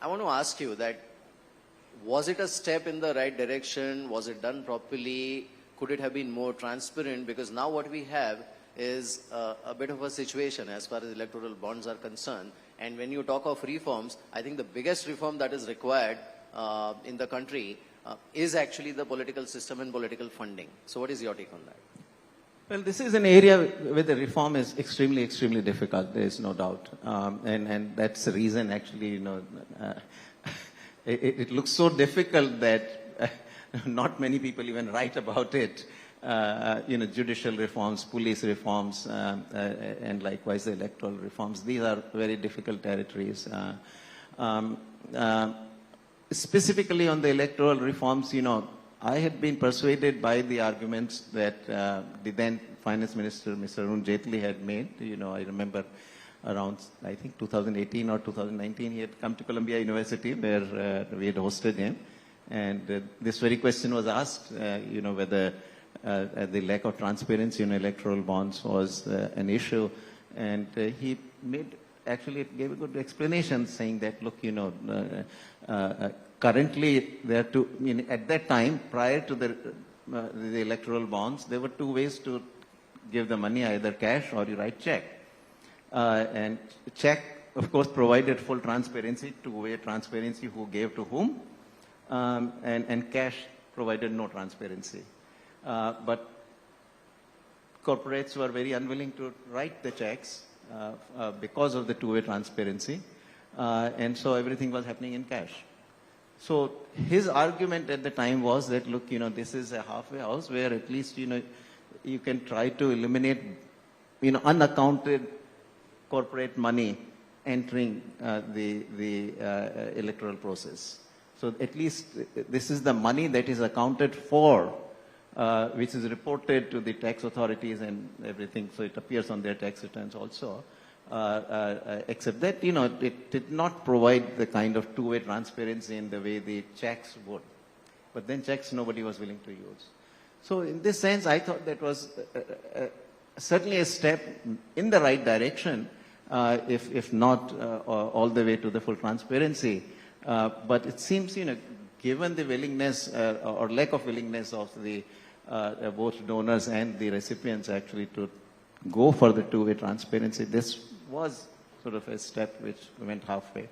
I want to ask you that, was it a step in the right direction? Was it done properly? Could it have been more transparent? Because now what we have is a bit of a situation as far as electoral bonds are concerned. And when you talk of reforms, I think the biggest reform that is required in the country is actually the political system and political funding. So what is your take on that? Well, this is an area where the reform is extremely, extremely difficult. There is no doubt. And that's the reason actually, it looks so difficult that not many people even write about it. Judicial reforms, police reforms, and likewise the electoral reforms. These are very difficult territories. Specifically on the electoral reforms, I had been persuaded by the arguments that the then Finance Minister, Mr. Arun Jaitley, had made. I remember around, I think, 2018 or 2019, he had come to Columbia University where we had hosted him. And this very question was asked, whether the lack of transparency in electoral bonds was an issue. And he gave a good explanation saying that, look, currently there are at that time, prior to the electoral bonds, there were two ways to give the money, either cash or you write check. And check, of course, provided full transparency, two-way transparency, who gave to whom, and cash provided no transparency. But corporates were very unwilling to write the checks because of the two-way transparency, and so everything was happening in cash. So his argument at the time was that, look, this is a halfway house where at least, you can try to eliminate, unaccounted corporate money entering the electoral process. So at least this is the money that is accounted for, which is reported to the tax authorities and everything, so it appears on their tax returns also. Except that, it did not provide the kind of two-way transparency in the way the checks would. But then checks nobody was willing to use. So in this sense, I thought that was certainly a step in the right direction, if not all the way to the full transparency. But it seems, given the willingness or lack of willingness of the both donors and the recipients actually to go for the two-way transparency, this was sort of a step which went halfway.